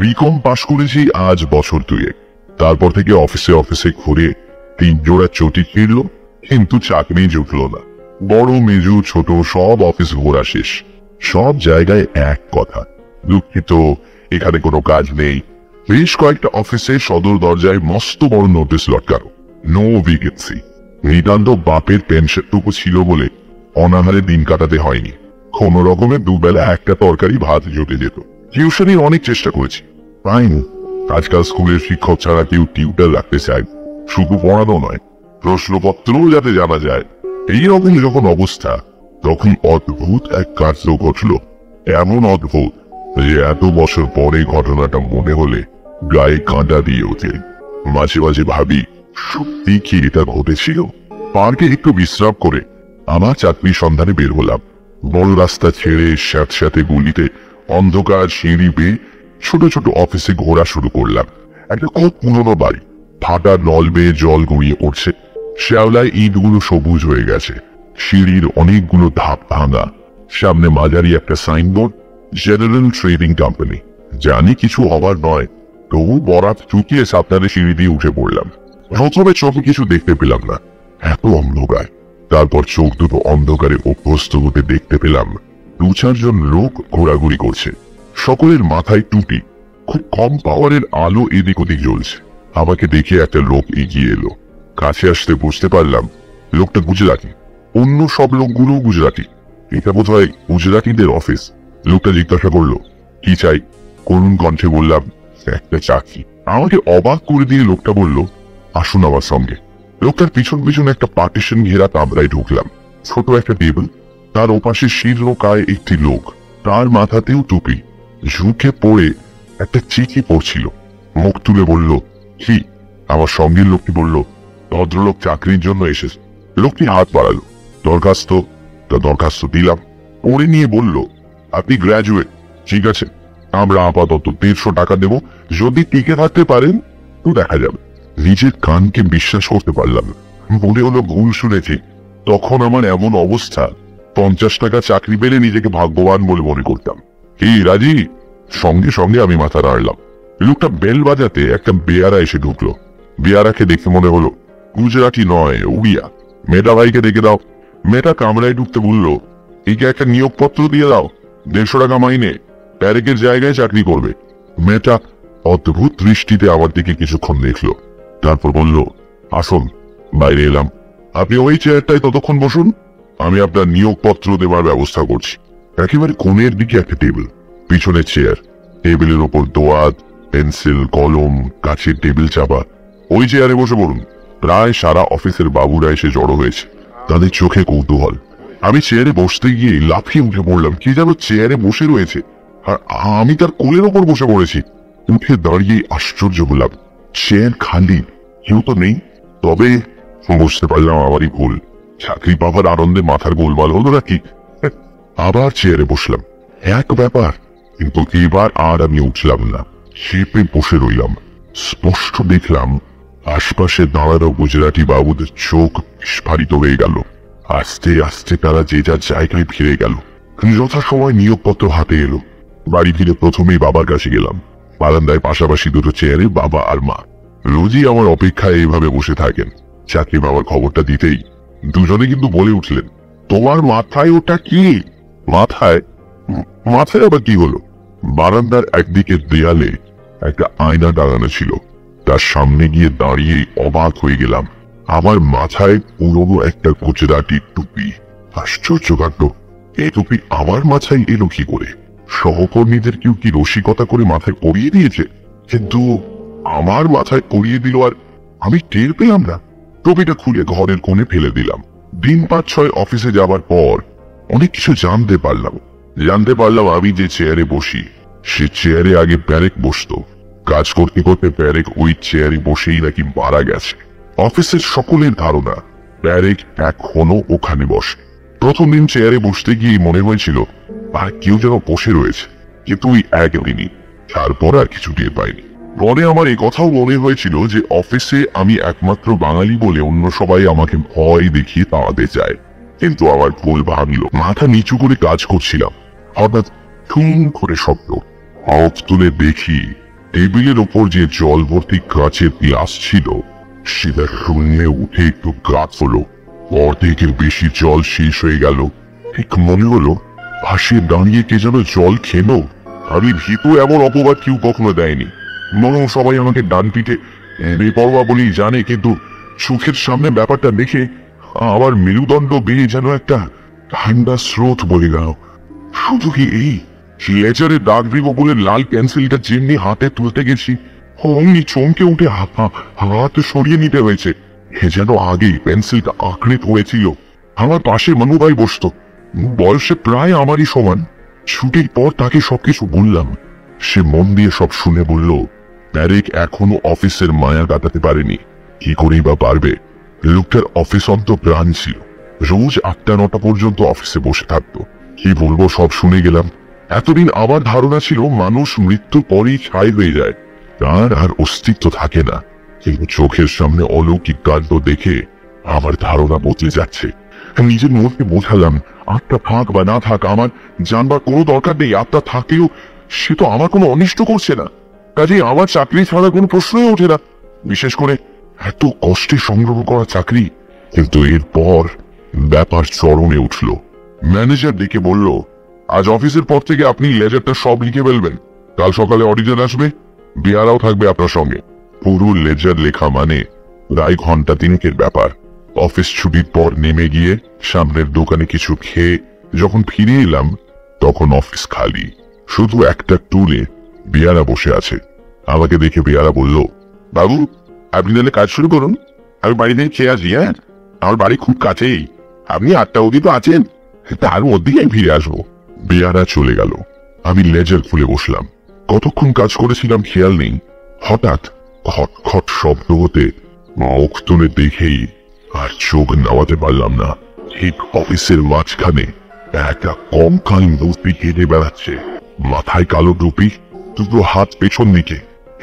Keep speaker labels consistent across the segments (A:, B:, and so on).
A: BCom পাশ করেছি আজ বছর 2 তারপর থেকে অফিসে অফিসে ঘুরে 3 জোড়া চটি ফিরল, কিন্তু চাকরি জুটল না। বড় মেজু ছোট সব অফিস ঘোরা শেষ। সব জায়গায় এক কথা, দুঃখিত এখানে কোনো কাজ নেই। বেশ কয়েকটা অফিসে সদর দরজায় মস্ত বড় নোটিশ লটকানো, নো ভ্যাকেন্সি। নিতান্ত বাপের পেনশনটুকু ছিল বলে অনাহারে দিন কাটাতে হয়নি। কোন রকমের দুবেলা একটা তরকারি ভাত জুটে যেত। টিউশনের অনেক চেষ্টা করেছি, পাইনি। আজকাল স্কুলের শিক্ষক ছাড়া কেউ টিউটার রাখতে চায়, শুধু পড়ানো নয়, প্রশ্নপত্রও যাতে জানা যায়। এইরকম যখন অবস্থা, তখন অদ্ভুত এক কার্য ঘটল। এমন অদ্ভুত যে এত বছর পরে ঘটনাটা মনে হলে গায়ে কাঁটা দিয়ে ওঠে। মাঝে মাঝে ভাবি, সত্যি কি এটা ঘটেছিল? পার্কে একটু বিশ্রাম করে আমার চাকরির সন্ধানে বের হলাম। বড় রাস্তা ছেড়ে স্যাঁতস্যাঁতে গলিতে অন্ধকার সিঁড়ি বেয়ে ছোট ছোট অফিসে ঘোরা শুরু করলাম। একটা খুব পুরনো বাড়ি, ফাটা নল বেয়ে জল গড়িয়ে পড়ছে। শ্যাওলায় ইটগুলো সবুজ হয়ে গেছে, সিঁড়ির অনেকগুলো ধাপ ভাঙা। সামনে মাঝারি একটা সাইনবোর্ড, জেনারেল ট্রেডিং কোম্পানি। জানি কিছু হবার নয়, তবু বরাত চুকিয়ে সাবধানে সিঁড়ি দিয়ে উঠে পড়লাম। প্রথমে চোখে কিছু দেখতে পেলাম না, এত অন্ধকার। তারপর চোখ দুটো অন্ধকারে অভ্যস্ত হতে দেখতে পেলাম 2-4 জন লোক ঘোরাঘুরি করছে। সকলের মাথায় টুপি, খুব কম পাওয়ারের আলো এদিক ওদিক জ্বলছে। আমাকে দেখে একটা লোক এগিয়ে এলো। কাছে আসতে বুঝতে পারলাম লোকটা গুজরাটি। অন্য সব লোকগুলো গুজরাটি। এটা বোধহয় গুজরাটিদের অফিস। লোকটা জিজ্ঞাসা করলো, কি চাই? করুণ কণ্ঠে বললাম, একটা চাকরি। আমাকে অবাক করে দিয়ে লোকটা বলল, আসুন আমার সঙ্গে। লোকটার পিছন পিছন একটা পার্টিশন ঘেরা কামরায় ঢুকলাম। ছোট একটা টেবিল, তার ওপাশে শীর্ণ কায় একটি লোক, তার মাথাতেও টুপি। ঝুঁকে পড়ে একটা চিঠি পড়ছিল। মুখ তুলে বলল, কি? আমার সঙ্গীর লোকটি বলল, ভদ্রলোক চাকরির জন্য এসেছে। লোকটি হাত বাড়ালো, দরখাস্ত দিলাম। পড়ে নিয়ে বলল, আপনি গ্র্যাজুয়েট, ঠিক আছে, আমরা আপাতত 150 টাকা দেব, যদি টিকে থাকতে পারেন তো দেখা যাবে। নিজের কানকে বিশ্বাস করতে পারলাম না। মনে হলো ভুল শুনেছি। তখন আমার এমন অবস্থা, 50 টাকা চাকরি পেলে নিজেকে ভাগ্যবান বলে মনে করতাম। কি রাজি? সঙ্গে সঙ্গে আমি মাথা নাড়লাম। লোকটা বেল বাজাতে একটা বেয়ারা এসে ঢুকলো। বেয়ারাকে দেখে মনে হলো গুজরাটি নয়, উড়িয়া। মেয়েটা ভাইকে ডেকে দাও। মেয়েটা কামরায় ঢুকতে বলল, একে একটা নিয়োগপত্র দিয়ে দাও, 150 টাকা মাইনে, প্যারেকের জায়গায় চাকরি করবে। মেয়েটা অদ্ভুত দৃষ্টিতে আমার দিকে কিছুক্ষণ দেখলো, তারপর বলল, আসুন। বাইরে এলাম। আপনি ওই চেয়ারটায় ততক্ষণ বসুন, আমি আপনার নিয়োগপত্র দেওয়ার ব্যবস্থা করছি। একেবারে কোণের দিকে একটা টেবিল, পিছনে চেয়ার, টেবিলের ওপর দোয়াত, পেন্সিল, কলম, কাছের টেবিল চাপা। ওই চেয়ারে বসে পড়ুন। প্রায় সারা অফিসের বাবুরা এসে জড়ো হয়েছে, তাদের চোখে কৌতূহল। আমি চেয়ারে বসতে গিয়ে লাফিয়ে উঠে পড়লাম। কি যেন চেয়ারে বসে রয়েছে, আর আমি তার কোলের ওপর বসে পড়েছি। উঠে দাঁড়িয়ে আশ্চর্য হলাম, চেয়ার খালি, কেউ তো নেই। তবে বুঝতে পারলাম আমারই ভুল। চাকরি পাবার আনন্দে মাথার গোলমাল হলো নাকি। আবার চেয়ারে বসলাম, এক ব্যাপার। কিন্তু এবার আর আমি উঠলাম না, চেপে বসে রইলাম। স্পষ্ট দেখলাম আশপাশে দাঁড়ানো গুজরাটি বাবুদের চোখ বিস্ফারিত হয়ে গেল। আস্তে আস্তে তারা যে যার জায়গায় ফিরে গেল। যথাসময় নিয়োগপত্র হাতে এলো। বাড়ি ফিরে প্রথমেই বাবার কাছে গেলাম। বারান্দায় পাশাপাশি দুটো চেয়ারে বাবা আর মা রোজই আমার অপেক্ষায় এইভাবে বসে থাকেন। চাকরি পাওয়ার খবরটা দিতেই দুজনে কিন্তু বলে উঠলেন, তোমার মাথায় ওটা কি? মাথায় আবার কি হলো? বারান্দার একদিকে দেয়ালে একটা আয়না টাঙানো ছিল। তার সামনে গিয়ে দাঁড়িয়ে অবাক হয়ে গেলাম। আমার মাথায় পুরনো একটা গুজরাটি টুপি। আশ্চর্য কাণ্ড, এই টুপি আমার মাথায় এলো কি করে? সহকর্মীদের কেউ কি রসিকতা করে মাথায় পরিয়ে দিয়েছে? কিন্তু আমার মাথায় পরিয়ে দিল আর আমি টের পেলাম না। টুপিটা খুলে ঘরের কোণে ফেলে দিলাম। দিন 5-6 অফিসে যাবার পর অনেক কিছু জানতে পারলাম। আমি যে চেয়ারে বসি, সে চেয়ারে আগে প্যারেক বসতো। কাজ করতে করতে প্যারেক ওই চেয়ারে বসেই নাকি মারা গেছে। অফিসের সকলের ধারণা প্যারেক এখনো ওখানে বসে। প্রথম দিন চেয়ারে বসতে গিয়ে মনে হয়েছিল আর কেউ যেন বসে রয়েছে, কিন্তু ওই একদিনই। তারপর আর কিছু টের পাইনি। পরে আমার এই কথাও মনে হয়েছিল যে অফিসে আমি একমাত্র বাঙালি বলে অন্য সবাই আমাকে ভয় দেখিয়ে তাড়াতে চায়। কিন্তু আমার ভুল ভাঙলো। মাথা নিচু করে কাজ করছিলাম, হঠাৎ ঠুম করে শব্দ। হাত তুলে দেখি টেবিলের ওপর যে জল ভর্তি কাচের গ্লাস ছিল সেটা শূন্যে উঠে একটু গাছ হলো। অর্ধেকের বেশি জল শেষ হয়ে গেল। ঠিক মনে হলো পাশে দাঁড়িয়ে কে যেন জল খেলো। আমি ভীতু, এমন অপবাদ কেউ কখনো দেয়নি। বরং সবাই আমাকে ডান পিঠে বেপরোয়া বলেই জানে, কিন্তু চোখের সামনে ব্যাপারটা দেখে আমার মেরুদণ্ড বেয়ে যেন একটা ঠান্ডা স্রোত বলে গেল। শুধু কি এই লেজারে দাগ দিব বলে লাল পেন্সিলটা যেমনি হাতে তুলতে গেছি অমনি চমকে উঠে হাত সরিয়ে নিতে হয়েছে। এ যেন আগেই পেন্সিলটা আঁকড়ে পড়েছিল। আমার পাশে মানুভাই বসতো, বয়সে প্রায় আমারই সমান। ছুটির পর তাকে সবকিছু বললাম। সে মন দিয়ে সব শুনে বলল, প্যারেক এখনো অফিসের মায়া কাটাতে পারেনি। কি করেই বা পারবে? লোকটার অফিস অন্ত প্রাণ ছিল। রোজ 8টা-9টা পর্যন্ত অফিসে বসে থাকতো। কি বলবো, সব শুনে গেলাম। এতদিন আমার ধারণা ছিল মানুষ মৃত্যুর পরেই ছাই হয়ে যায়, তার আর অস্তিত্ব থাকে না। কিন্তু চোখের সামনে অলৌকিক কাণ্ড দেখে আমার ধারণা বদলে যাচ্ছে। নিজের মধ্যে বোঝালাম, আত্মা থাক বা না থাক আমার জানবার কোনো দরকার নেই। আত্মা থাকলেও সে তো আমার কোনো অনিষ্ট করছে না, কাজেই আমার চাকরি ছাড়া কোনো প্রশ্নই ওঠে না। বিশেষ করে এত কষ্টে সংগ্রহ করা চাকরি। কিন্তু এরপর ব্যাপার চরমে উঠল। ম্যানেজার ডেকে বলল, আজ অফিসের পর থেকে আপনি লেজারটা সব লিখে ফেলবেন। কাল সকালে অডিটর আসবে, বেয়ারাও থাকবে আপনার সঙ্গে। পুরো লেজার লেখা মানে প্রায় ঘন্টা 3-এর ব্যাপার। অফিস ছুটির পর নেমে গিয়ে সামনের দোকানে কিছু খেয়ে যখন ফিরে এলাম তখন অফিস খালি। শুধু একটা টুলে বেয়ারা বসে আছে। আমাকে দেখে বেয়ারা বলল, বাবু আপনি তাহলে কাজ শুরু করুন, আমি বাড়ি থেকে খেয়ে আসি। হ্যাঁ, আমার বাড়ি খুব কাছেই, আপনি 8টা অবধি তো আছেন, তার মধ্যেই আমি ফিরে আসবো। বেয়ারা চলে গেল। আমি লেজার খুলে বসলাম। কতক্ষণ কাজ করেছিলাম খেয়াল নেই। হঠাৎ খটখট শব্দ হতে মুখ তুলে দেখেই আর চোখ নামাতে পারলাম না। ঠিক অফিসের মাঝখানে একটা কঙ্কাল মূর্তি হেঁটে বেড়াচ্ছে। মাথায় কালো টুপি, দুটো হাত পেছন দিকে,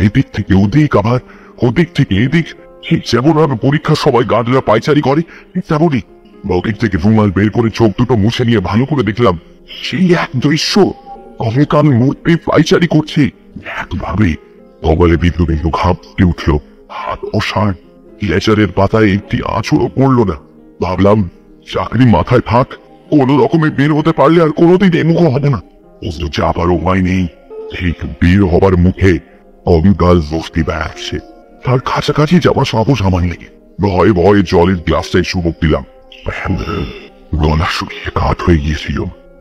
A: এদিক থেকে ওদিক, আবার ওদিক থেকে এদিক। ঠিক যেমন আমি পরীক্ষার সময় গার্ডরা পায়চারি করে ঠিক তেমনই। পকেট থেকে রুমাল বের করে চোখ দুটো মুছে নিয়ে ভালো করে দেখলাম, সেই এক দৃশ্য। কঙ্কাল মূর্তি পায়চারি করছে একভাবে। কপালে বিদ্যুৎ একটু ঘাপতে উঠল। হাত অসাড়, লেজারের পাতায় একটি আঁচড়ও পড়লো না। ভাবলাম চাকরি মাথায় থাক, কোনো রকমে বের হতে পারলে আর কোনোদিন এমুখ হবে না। অথচ যাবার উপায় নেই। ঠিক বের হবার মুখে অবিকাল বস্তি বেড়াচ্ছে। তার কাছাকাছি যাওয়ার সাহস আমার নেই। ভয়ে ভয়ে জলের গ্লাসটায় চুমুক দিলাম। গলা শুকিয়ে কাঠ হয়ে গিয়েছিল।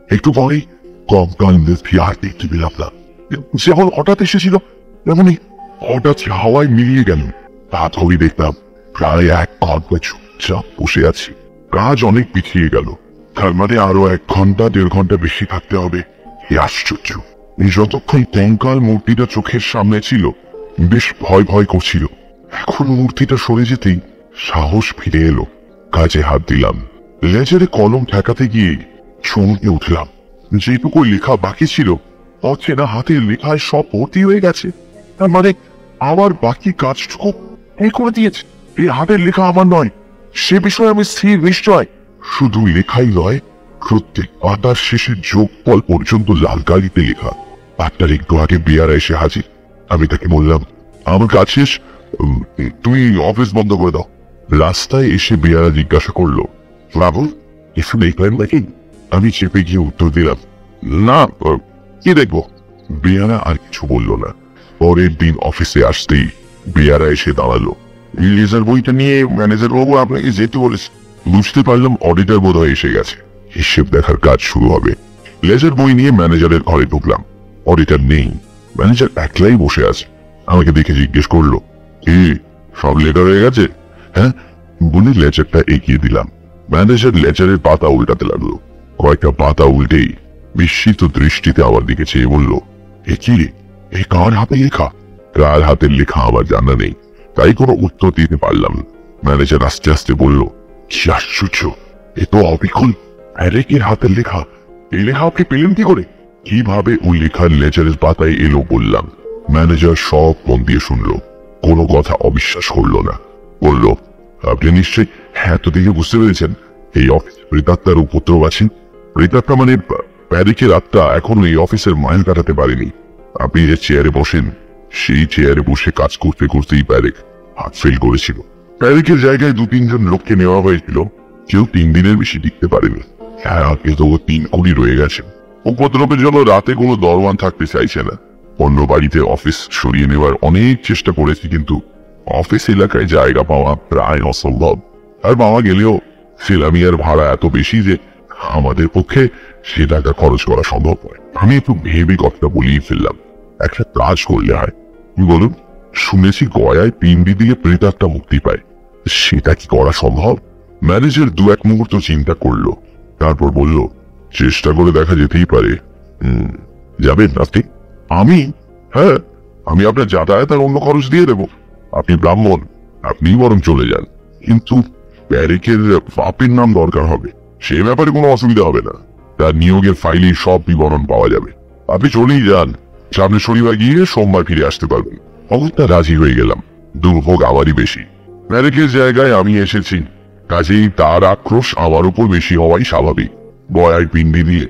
A: একটু পরেই কঙ্কাল মূর্তি আর দেখতে পেলাম না। যেমন হঠাৎ এসেছিল তেমনি হঠাৎ হাওয়ায় মিলিয়ে গেল। তা ধরে দেখলাম প্রায় 1 ঘন্টা চুপচাপ বসে আছি। কাজ অনেক পিছিয়ে গেল, তার মানে আরো 1 ঘন্টা 1.5 ঘন্টা বেশি থাকতে হবে। আশ্চর্য, যতক্ষণ কঙ্কাল মূর্তিটা চোখের সামনে ছিল বেশ ভয় ভয় করছিল। এখন মূর্তিটা সরে যেতেই সাহস ফিরে এলো। কাজে হাত দিলাম। লেজারে কলম ঠেকাতে গিয়ে চমকে উঠলাম। যেটুকু লেখা বাকি ছিল অচেনা হাতের লেখায় সব ভর্তি হয়ে গেছে। তার মানে আমার বাকি কাজটুকু এই করে দিয়েছে। এই হাতের লেখা আমার নয়, সে বিষয়ে আমি স্থির নিশ্চয়। শুধু লেখাই নয়, প্রত্যেক পাতার শেষে যোগফল পর্যন্ত লাল কালিতে লেখা। পাতার একটু আগে বেয়ারা এসে হাজির। আমি তাকে বললাম, আমার কাজ শেষ, তুমি অফিস বন্ধ করে দাও। রাস্তায় এসে বেয়ারা জিজ্ঞাসা করলো, বাবু কিছু দেখলেন নাকি? আমি চেপে গিয়ে উত্তর দিলাম, না, কি দেখবো? বেয়ারা আর কিছু বলল না। পরের দিন অফিসে আসতেই বেয়ারা এসে দাঁড়ালো। লেজার বইটা নিয়ে ম্যানেজার বাবু আপনাকে যেতে বলেছে। বুঝতে পারলাম অডিটর বোধহয় এসে গেছে, হিসেব দেখার কাজ শুরু হবে। লেজার বই নিয়ে ম্যানেজারের ঘরে ঢুকলাম। অডিটর নেই, ম্যানেজার একলাই বসে আছে। আমাকে দেখে জিজ্ঞেস করলো, কি সব লেটার হয়ে গেছে? হ্যাঁ বলে লেজারটা এগিয়ে দিলাম। ম্যানেজার লেজারের পাতা উল্টাতে লাগলো। কয়েকটা পাতা উল্টেই বিস্মিত দৃষ্টিতে আমার দিকে চেয়ে বলল, এ কি রে, এ কার হাতে লেখা? কার হাতের লেখা আমার জানা নেই, তাই কোনো উত্তর দিতে পারলাম। ম্যানেজার আস্তে আস্তে বলল, কি আশ্চর্য, এ তো অবিকল প্যারেকের হাতের লেখা। এই লেখা আপনি পেলেন কি করে? কিভাবে ওই লেখা লেজারের পাতায় এলো বললাম। ম্যানেজার সব মন দিয়ে শুনলো, কোনো কথা অবিশ্বাস করলো না। বলল, আপনি নিশ্চয়ই হ্যাঁ তো দেখে বুঝতে পেরেছেন এই অফিস প্রেতাত্মার উপদ্রব আছেন। প্রেতাত্মা মানে প্যারিকের আত্মা এখনো এই অফিসের মাইল কাটাতে পারেনি। আপনি যে চেয়ারে বসেন সেই চেয়ারে বসে কাজ করতে করতেই প্যারেক হাত ফেল করেছিল। প্যারেকের জায়গায় 2-3 জন লোককে নেওয়া হয়েছিল, কেউ 3 দিনের বেশি টিকতে পারেনি। হ্যাঁ, আগে তো 3 কোটি রয়ে গেছে। উপদ্রবের জন্য রাতে কোনো দরওয়ান থাকতে চাইছে না। অন্য বাড়িতে অফিস সরিয়ে নেওয়ার অনেক চেষ্টা করেছি, কিন্তু অফিস এলাকায় জায়গা পাওয়া প্রায় অসম্ভব। আর পাওয়া গেলেও সেলামিয়ার ভাড়া এত বেশি যে আমাদের পক্ষে সে টাকা খরচ করা সম্ভব নয়। আমি একটু ভেবে কথাটা বলিয়ে ফেললাম। একটা কাজ করলে হয়। বলুন, শুনেছি গয়ায় পিন্ডি দিয়ে প্রেতাত্মা মুক্তি পায়, সেটা কি করা সম্ভব? ম্যানেজার 2-1 মুহূর্ত চিন্তা করলো, তারপর বলল, চেষ্টা করে দেখা যেতেই পারে। যাবেন আপনি? আমি? হ্যাঁ, আমি আপনার যাতায়াত আর অন্য খরচ দিয়ে দেবো। আপনি ব্রাহ্মণ, আপনি বরং চলে যান, কিন্তু প্যারেকের বাপের নাম দরকার হবে। সে ব্যাপারে কোনো অসুবিধা হবে না, তার নিয়োগের ফাইলে সব বিবরণ পাওয়া যাবে। আপনি চলেই যান, সামনে শনিবার গিয়ে সোমবার ফিরে আসতে পারবেন। অগত্যা রাজি হয়ে গেলাম। দুর্ভোগ আমারই বেশি। প্যারেকের জায়গায় আমি এসেছি, কাজেই তার আক্রোশ আমার উপর বেশি হওয়াই স্বাভাবিক। গয়ায় পিন্ডি দিয়ে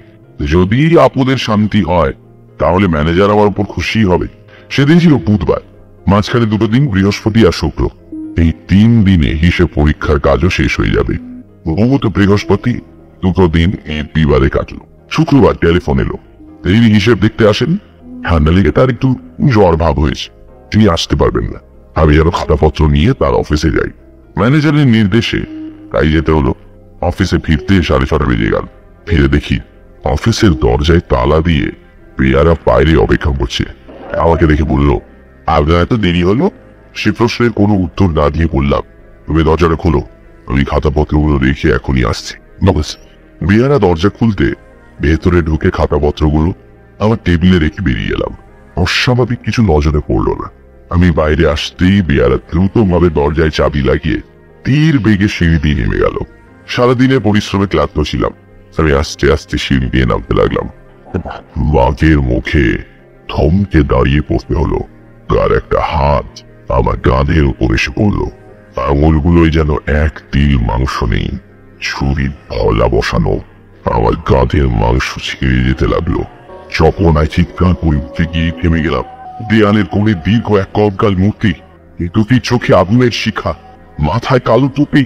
A: যদি আপনাদের শান্তি হয়, তাহলে ম্যানেজার আমার উপর খুশি হবে। সেদিন ছিল বুধবার, মাঝখানে 2 দিন বৃহস্পতি আর শুক্র। এই 3 দিনে হিসেব পরীক্ষার কাজও শেষ হয়ে যাবে। ভগবত বৃহস্পতি 2 দিন এই বিবাদে কাটলো। শুক্রবার টেলিফোন এলো, তিনি হিসেব দেখতে আসেন। ঠান্ডা লেগে তার একটু জ্বর ভাব হয়েছে, তিনি আসতে পারবেন না। আমি যেন খাতাপত্র নিয়ে তার অফিসে যাই। ম্যানেজারের নির্দেশে তাই যেতে হলো। অফিসে ফিরতে 6:30 বেজে গেল। ফিরে দেখি অফিসের দরজায় তালা দিয়ে পেয়ারা বাইরে অপেক্ষা করছে। আমাকে দেখে বলল, আপনার এত দেরি হলো? সে প্রশ্নের কোনো উত্তর না দিয়ে বললাম, তুমি দরজাটা খোলো, আমি খাতাপত্রগুলো রেখে এখনই আসছি। বেয়ারা দরজা খুলতে ভেতরে ঢুকে খাতাপত্রগুলো আমার টেবিলে রেখে বেরিয়ে এলাম। অস্বাভাবিক কিছু নজরে পড়লো না। আমি বাইরে আসতেই বেয়ারা দ্রুতভাবে দরজায় চাবি লাগিয়ে তীর বেগে সিঁড়ি দিয়ে নেমে গেল। সারাদিনের পরিশ্রমে ক্লান্ত ছিলাম, আমি আস্তে আস্তে সিঁড়ি দিয়ে নামতে লাগলাম। বাঘের মুখে থমকে দাঁড়িয়ে পড়তে হলো। তার একটা হাত আমার কাঁধের উপর এসে পড়লো। আঙুলগুলোই যেন এক তিল মাংস নেই, ছুরির ফলা বসানো। আমার কাঁধের মাংস ছিঁড়ে যেতে লাগলো। চপনায় চিৎকার করে উঠতে গিয়ে থেমে গেলাম। দেয়ালের কোণে দীর্ঘ এক কঙ্কাল মূর্তি, দুটির চোখে আগুনের শিখা, মাথায় কালো টুপি।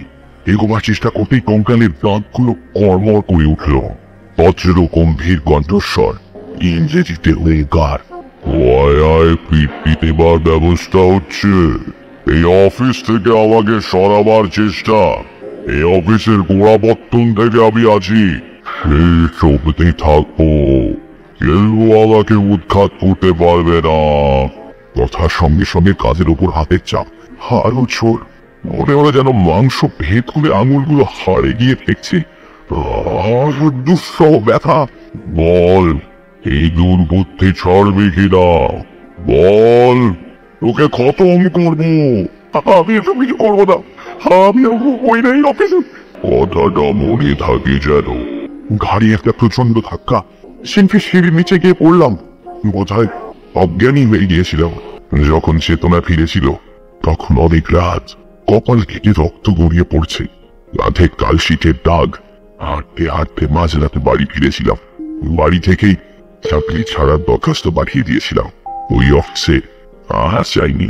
A: এগোবার চেষ্টা করতেই কঙ্কালের দাঁতগুলো কড়মড় করে উঠল। বজ্র গম্ভীর কণ্ঠস্বর, ইংরেজিতে গার, পিট নেবার ব্যবস্থা হচ্ছে। এই অফিস থেকে আমাকে সরাবার চেষ্টা, এই অফিসের গোড়াপত্তন থেকে আমি আছি, সেই চোখতেই থাকবো। কেউ আমাকে উৎখাত করতে পারবে না। কথার সঙ্গে সঙ্গে কাজের উপর হাতের চাপ, আরো ছোট। মনে হলো যেন মাংস ভেদ করে আঙুলগুলো হাড়ে গিয়ে ঠেকছে। দুঃসহ ব্যথা। বল, এই দুর্বুদ্ধি ছাড়বে কিনা? বল, তোকে খতম করবো। আমি এসব কিছু করবো না, আমি ওই নাই অফিসে। কথাটা মনে থাকে যেন। ঘাড়ি একটা প্রচন্ড ধাক্কা, সিঁড়ির নিচে গিয়ে পড়লাম। বোধহয় অজ্ঞানী হয়ে গিয়েছিলাম। যখন চেতনা ফিরেছিল তখন অনেক রাত। কপাল কেটে রক্ত গড়িয়ে পড়ছে, কাঁধে কালশিটের দাগ। হাঁটতে হাঁটতে মাঝরাতে বাড়ি ফিরেছিলাম। বাড়ি থেকেই চাকরি ছাড়ার দরখাস্ত পাঠিয়ে দিয়েছিলাম। ওই অফিসে আর যাইনি।